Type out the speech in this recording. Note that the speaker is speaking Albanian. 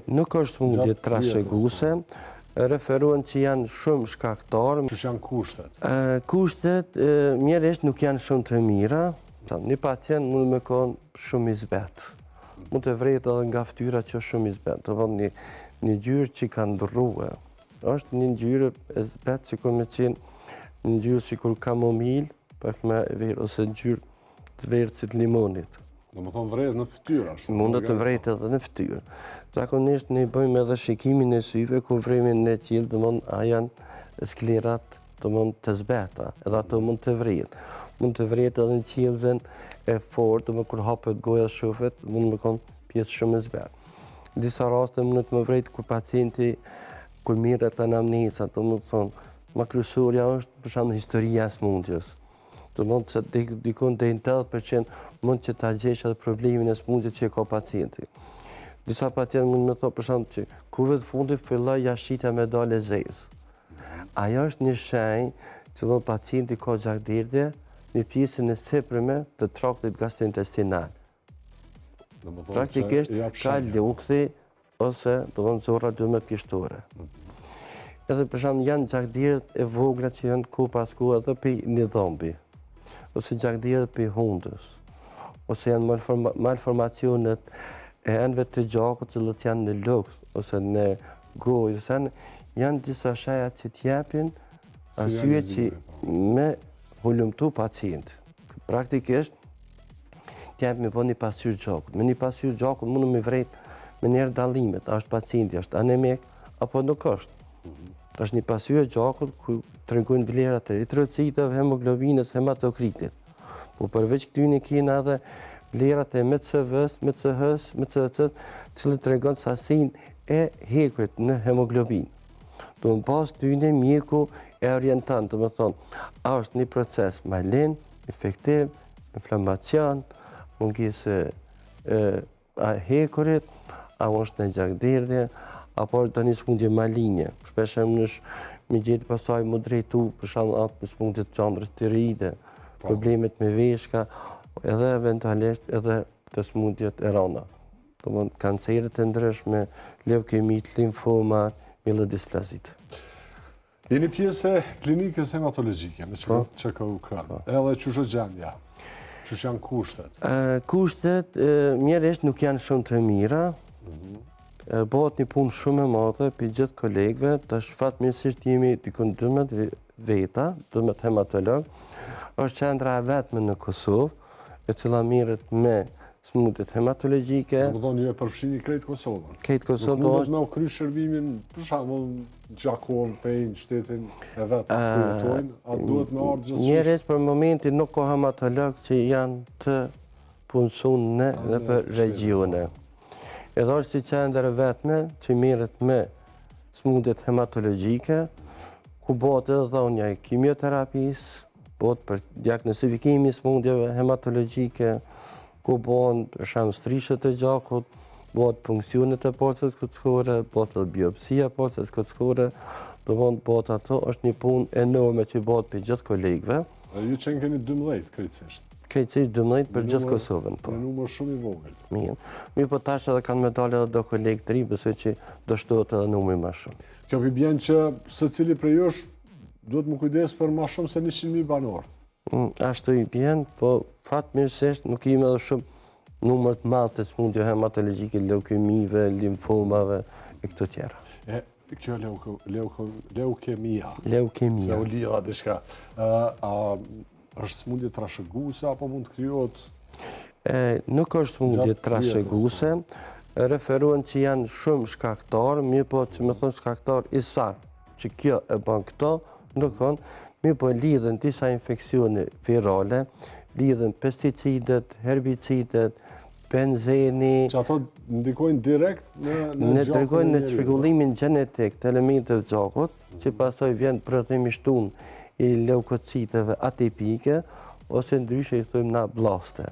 Nuk është mundje trashëguese, referohen që janë shumë shkaktarë. Që janë kushtet? Kushtet mjerisht nuk janë shumë të mira. Një pacient mund me konë shumë i zbetë. Mund të vrejt edhe nga ftyra që është shumë i zbetë. Një gjyrë që ka ndrruhe. është një ngjyrë e zbetë që me qenë një ngjyrë si kur kamomil, pak me verë, ose ngjyrë të verëcit limonit. Do më thonë vrejt në ftyrë, ashtu? Mund të vrejt edhe në ftyrë. Zakonisht ne bëjmë edhe shikimin e syve, ku vremin në qilë, a janë sklerat të zbeta, edhe ato mund të vrejt. Mund të vrejt edhe në qilëzen e fort, kur hapet goja shufet, mund me konë pjesë shumë e zbetë. Në disa raste mund të më vrejt kur pacienti, kur mirët anamnesa, do më thonë, ma kryesorja është për shembull historia e smundjes. Do të thotë se dikon deri në 80% mund që ta gjesh edhe problemin e smundjes që e ka pacienti. Disa pacientë mund me thonë për shembull që kurve të fundit filloi jashitja me dalë zezë. Ajo është një shenjë që pacienti ka gjakderdhje në pjesën e sipërme të traktit gastrointestinal. Praktikisht ka lukthi ose zorra 12 kishtore. Edhe për shembull janë gjakderdhjet e vogla që janë ku pas ku edhe për një dhombi, ose gjakderdhjet për hundës, ose janë malformacionet e endëve të gjakut që janë në lukth ose në gojë, janë disa shenja që t'japin arsye që me hulumtu pacient. Praktikisht t'jap me po një pasqyrë gjakut. Me një pasqyrë gjakut mundu me vrejt me njerë dallimet, a është pacienti, është anemik, apo nuk është. është një pasqyrë gjakut ku tregojnë vlerat e eritrocitave, hemoglobinës, hematokritit. Po përveç këtyne kena edhe vlerat e MCV-s, MCH-s, MCC-s, cilët tregon sasinë e hekurit në hemoglobin. Do në pas tyne mjeku e orientant, do më thonë, a është një proces malin, infektiv, inflamacion, mungesë e hekurit, a është në gjakderdhje, apo është një smundje malinje. Shpeshem me gjetë pasaj më drejtu, për shumë atë në smundje të qandrës tiroide, problemet me veshka, edhe eventualisht edhe të smundjet e rana. Kanceret të ndryshme, leukemit, limfoma, mielodisplazit. Jeni pjesë e klinikës hematologjike në QKUK, edhe qështë gjendja, qështë janë kushtet? Kushtet mjerisht nuk janë shumë të mira, bëhet një punë shumë e madhe për gjithë kolegëve, tash fatmirësisht jemi dikun 12 veta, 12 hematolog, është qendra e vetme në Kosovë, e cila mirët me smundjet hematologjike. Më thonë ju e përfshini krejtë Kosovën. Krejtë Kosovën. Nuk mundet me u kry shërbimin, për shembull Gjakon, Pejnë, shtetin e vetë ku jetojnë, a duhet me ardhë gjithësisht? Njerëz për momentin nuk ka hematolog që janë të punësuar në për regjione. Edhe është si qendër e vetme që mirët me smundjet hematologjike, ku bëhet edhe dhënia e kimioterapisë, bëhet për diagnostifikimin e smundjeve hematologjike, ku bëhen për shembull strishët e gjakut, bëhet punksionet e porcës kocësore, bëhet edhe biopsia e porcës kocësore, bëhet ato, është një punë enorme që bëhet për gjithë kolegëve. Ju qenë keni 12 krejtësisht? Krejtësisht 12 për gjithë Kosovën. Në numër shumë i vogël. Mirë, po tash edhe kanë me dalë edhe do kolegë të ri, besoj që do shtohet edhe numri më shumë. Kjo pi bjen që secili prej jush duhet më kujdes për më shumë se 100.000 banor. Ashtu i bjen, po fatmirësisht nuk jemi edhe shumë numër të madh të smundjeve hematologjike, leukemive, limfomave e këto tjera. Kjo leukemia. Leukemia. Se u lidha diçka. Është smundje trashëguese apo mund të krijohet? Nuk është smundje trashëguese, referohen që janë shumë shkaktarë, mirë po që me thonë shkaktar i saktë, që kjo e bën këto, ndërkohë, mirë po lidhen disa infeksione virale, lidhen pesticidet, herbicidet, benzeni. Që ato ndikojnë direkt në gjakun? Ndikojnë në çrregullimin gjenetik të elementeve të gjakut, që pastaj vjen prodhimi i shtunë i leukociteve atipike, ose ndryshe i thojmë na blaste.